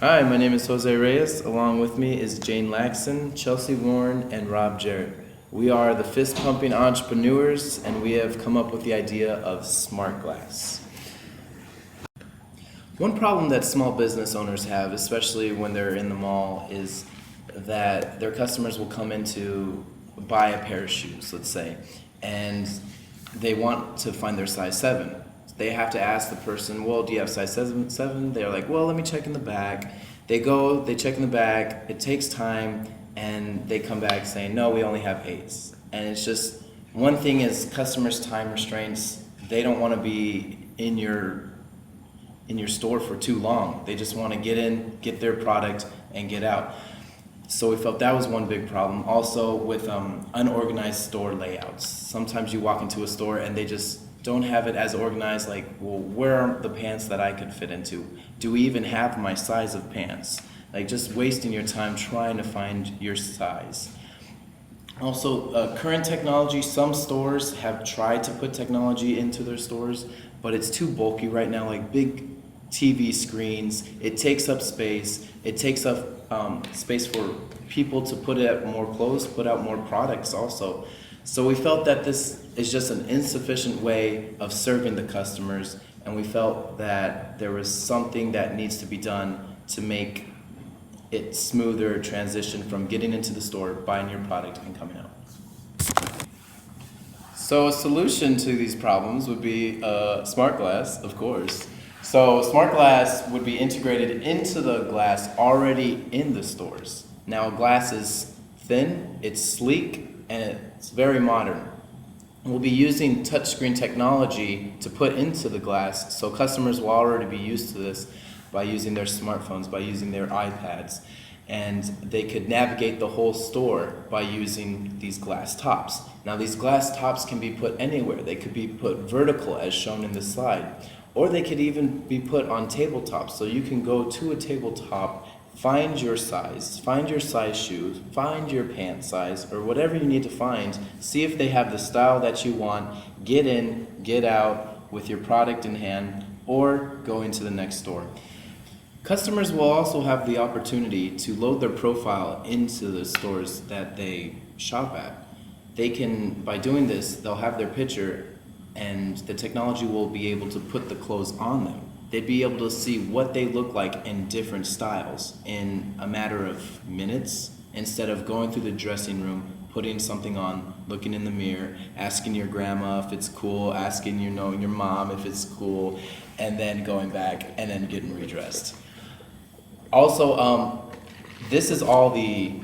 Hi, my name is Jose Reyes. Along with me is Jane Laxon, Chelsea Warren, and Rob Jarrett. We are the fist pumping entrepreneurs, and we have come up with the idea of smart glass. One problem that small business owners have, especially when they're in the mall, is that their customers will come in to buy a pair of shoes, let's say, and they want to find their size 7. They have to ask the person, well, do you have size 7? They're like, well, let me check in the back. They go, they check in the back, it takes time, and they come back saying, no, we only have 8s. And it's just, one thing is customers' time restraints. They don't want to be in your store for too long. They just want to get in, get their product, and get out. So we felt that was one big problem. Also with unorganized store layouts. Sometimes you walk into a store and they just don't have it as organized, like, well, where are the pants that I could fit into? Do we even have my size of pants? Like, just wasting your time trying to find your size. Also, current technology, some stores have tried to put technology into their stores, but it's too bulky right now, like big TV screens. It takes up space. It takes up space for people to put out more clothes, put out more products also. So we felt that this is just an insufficient way of serving the customers, and we felt that there was something that needs to be done to make it smoother transition from getting into the store, buying your product, and coming out. So a solution to these problems would be smart glass, of course. So smart glass would be integrated into the glass already in the stores. Now glass is thin, it's sleek, and it's very modern. We'll be using touchscreen technology to put into the glass, so customers will already be used to this by using their smartphones, by using their iPads, and they could navigate the whole store by using these glass tops. Now these glass tops can be put anywhere. They could be put vertical as shown in the slide, or they could even be put on tabletops, so you can go to a tabletop, find your size shoes, find your pant size, or whatever you need to find, see if they have the style that you want, get in, get out with your product in hand, or go into the next store. Customers will also have the opportunity to load their profile into the stores that they shop at. They can, by doing this, they'll have their picture and the technology will be able to put the clothes on them. They'd be able to see what they look like in different styles in a matter of minutes, instead of going through the dressing room, putting something on, looking in the mirror, asking your grandma if it's cool, asking your mom if it's cool, and then going back and then getting redressed. Also, this is all the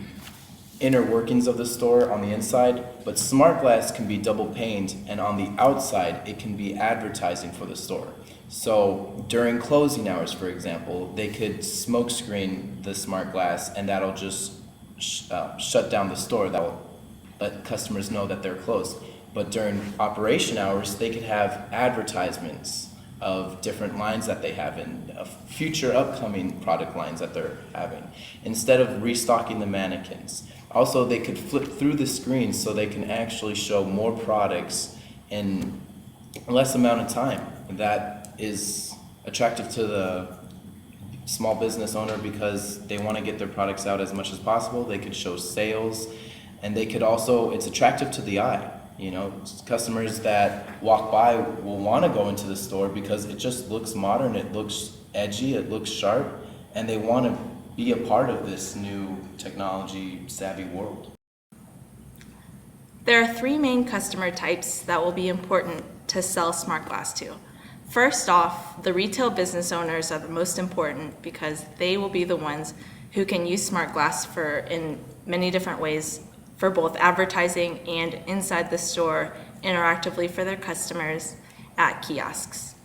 inner workings of the store on the inside, but smart glass can be double paned, and on the outside it can be advertising for the store. So during closing hours, for example, they could smoke screen the smart glass, and that'll just shut down the store. That will let customers know that they're closed. But during operation hours, they could have advertisements of different lines that they have and future upcoming product lines that they're having, instead of restocking the mannequins. Also, they could flip through the screen so they can actually show more products in less amount of time. That is attractive to the small business owner because they want to get their products out as much as possible. They could show sales, and they could also, it's attractive to the eye. You know, customers that walk by will want to go into the store because it just looks modern, it looks edgy, it looks sharp, and they want to be a part of this new technology savvy world. There are 3 main customer types that will be important to sell smart glass to. First off, the retail business owners are the most important because they will be the ones who can use smart glass in many different ways for both advertising and inside the store interactively for their customers at kiosks.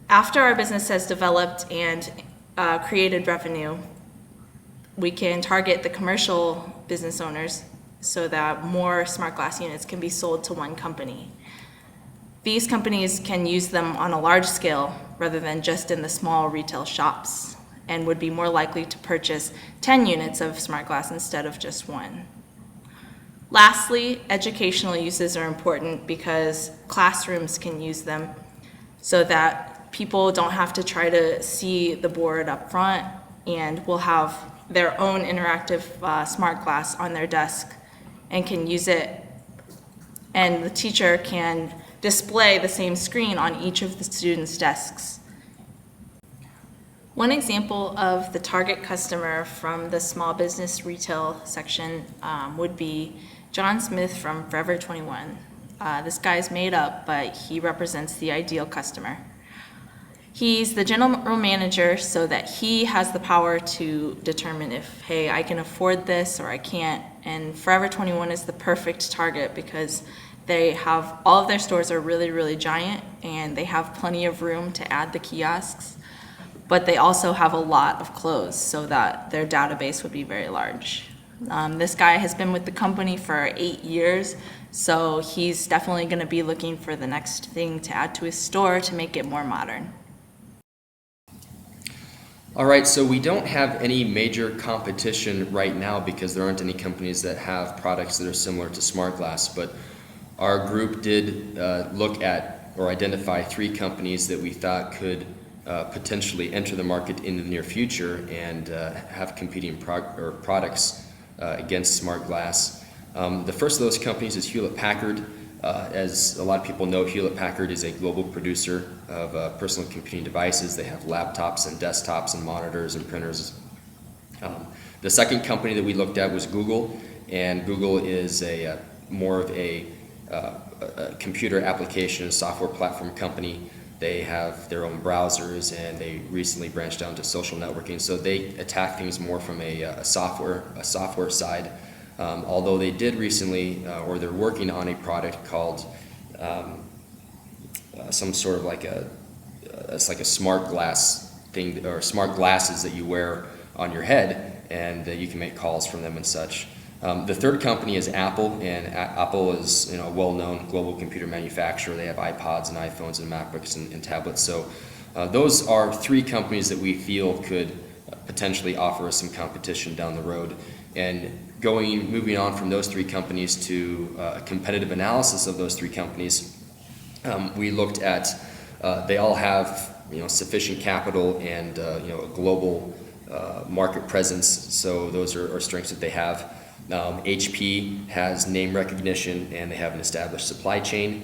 After our business has developed and created revenue, we can target the commercial business owners so that more smart glass units can be sold to one company. These companies can use them on a large scale rather than just in the small retail shops, and would be more likely to purchase 10 units of smart glass instead of just 1. Lastly, educational uses are important because classrooms can use them so that people don't have to try to see the board up front, and will have their own interactive smart glass on their desk and can use it, and the teacher can display the same screen on each of the students' desks. One example of the target customer from the small business retail section would be John Smith from Forever 21. This guy's made up, but he represents the ideal customer. He's the general manager, so that he has the power to determine if, hey, I can afford this or I can't. And Forever 21 is the perfect target because they have, all of their stores are really, really giant, and they have plenty of room to add the kiosks, but they also have a lot of clothes, so that their database would be very large. This guy has been with the company for 8 years, so he's definitely going to be looking for the next thing to add to his store to make it more modern. All right, so we don't have any major competition right now because there aren't any companies that have products that are similar to Smart Glass, but our group did look at or identify 3 companies that we thought could potentially enter the market in the near future and have competing products against Smart Glass. The first of those companies is Hewlett-Packard. As a lot of people know, Hewlett-Packard is a global producer of personal computing devices. They have laptops and desktops and monitors and printers. The second company that we looked at was Google, and Google is more of a computer application software platform company. They have their own browsers, and they recently branched out into social networking, so they attack things more from a software side. Although they did recently, or they're working on a product called some sort of it's like a smart glass thing, or smart glasses that you wear on your head, and you can make calls from them and such. The third company is Apple, and Apple is a well-known global computer manufacturer. They have iPods and iPhones and MacBooks and tablets. So those are 3 companies that we feel could potentially offer us some competition down the road. And moving on from those 3 companies to a competitive analysis of those 3 companies, we looked at they all have sufficient capital and a global market presence. So those are strengths that they have. HP has name recognition, and they have an established supply chain.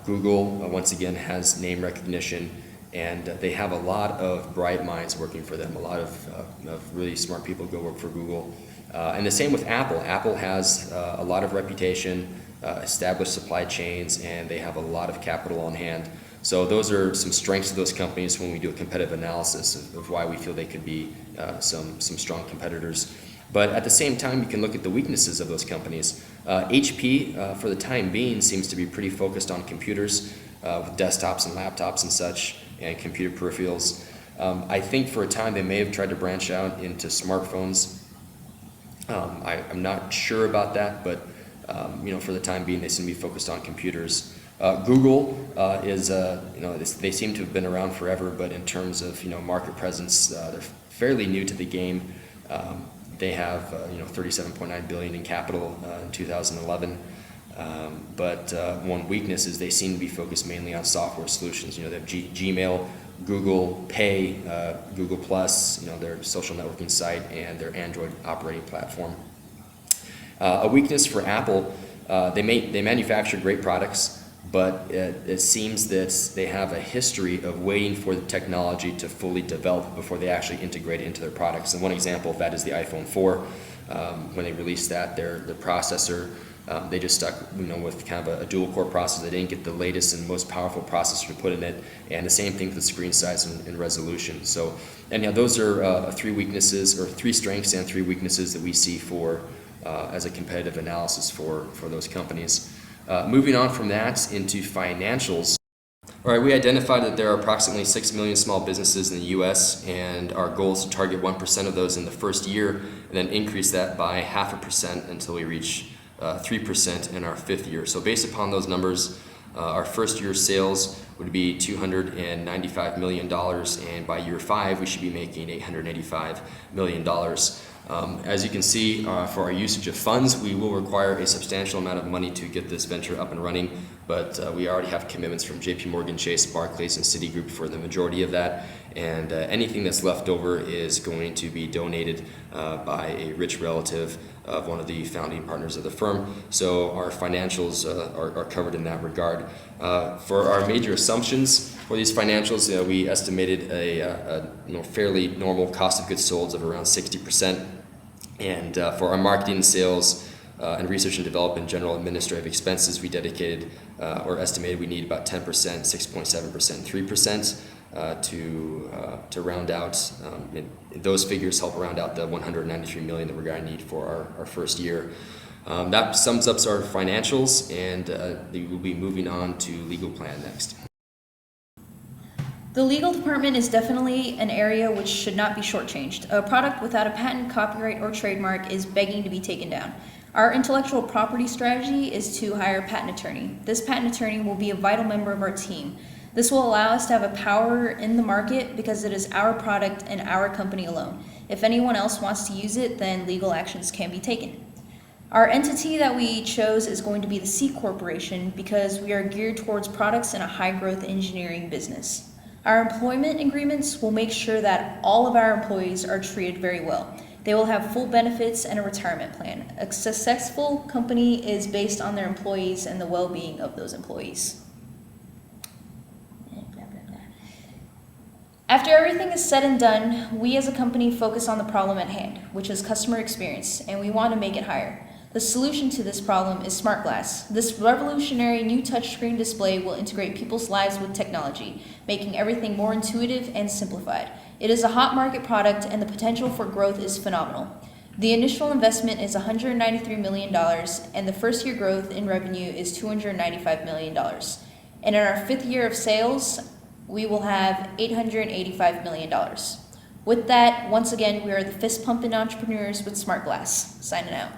Google, once again, has name recognition, and they have a lot of bright minds working for them. A lot of really smart people go work for Google. And the same with Apple. Apple has a lot of reputation, established supply chains, and they have a lot of capital on hand. So those are some strengths of those companies when we do a competitive analysis of why we feel they could be some strong competitors. But at the same time, you can look at the weaknesses of those companies. HP, for the time being, seems to be pretty focused on computers with desktops and laptops and such, and computer peripherals. I think for a time they may have tried to branch out into smartphones. I'm not sure about that, but for the time being, they seem to be focused on computers. Google is, they seem to have been around forever, but in terms of market presence, they're fairly new to the game. They have $37.9 billion in capital in 2011. But one weakness is they seem to be focused mainly on software solutions. They have Gmail, Google Pay, Google Plus, their social networking site, and their Android operating platform. A weakness for Apple, they manufacture great products, but it seems that they have a history of waiting for the technology to fully develop before they actually integrate it into their products. And one example of that is the iPhone 4. When they released that, their processor, they just stuck with kind of a dual core processor. They didn't get the latest and most powerful processor to put in it, and the same thing with the screen size and resolution. So, those are 3 weaknesses, or 3 strengths and 3 weaknesses that we see for as a competitive analysis for those companies. Moving on from that into financials. All right, we identified that there are approximately 6 million small businesses in the U.S., and our goal is to target 1% of those in the first year, and then increase that by 0.5% until we reach 3% in our 5th year. So based upon those numbers, our first year sales would be $295 million, and by year 5 we should be making $885 million. As you can see, for our usage of funds, we will require a substantial amount of money to get this venture up and running. but we already have commitments from JP Morgan Chase, Barclays, and Citigroup for the majority of that. And anything that's left over is going to be donated by a rich relative of one of the founding partners of the firm. So our financials are covered in that regard. For our major assumptions for these financials, we estimated a fairly normal cost of goods sold of around 60%. And for our marketing, sales, and research and development, general administrative expenses, we dedicated or estimated we need about 10%, 6.7%, 3%. To round out, those figures help round out the $193 million that we're going to need for our first year. That sums up our financials, and we will be moving on to legal plan next. The legal department is definitely an area which should not be shortchanged. A product without a patent, copyright, or trademark is begging to be taken down. Our intellectual property strategy is to hire a patent attorney. This patent attorney will be a vital member of our team. This will allow us to have a power in the market because it is our product and our company alone. If anyone else wants to use it, then legal actions can be taken. Our entity that we chose is going to be the C Corporation because we are geared towards products in a high-growth engineering business. Our employment agreements will make sure that all of our employees are treated very well. They will have full benefits and a retirement plan. A successful company is based on their employees and the well-being of those employees. After everything is said and done, we as a company focus on the problem at hand, which is customer experience, and we want to make it higher. The solution to this problem is smart glass. This revolutionary new touchscreen display will integrate people's lives with technology, making everything more intuitive and simplified. It is a hot market product, and the potential for growth is phenomenal. The initial investment is $193 million, and the first year growth in revenue is $295 million. And in our fifth year of sales, we will have $885 million. With that, once again, we are the fist pumping entrepreneurs with smart glass. Signing out.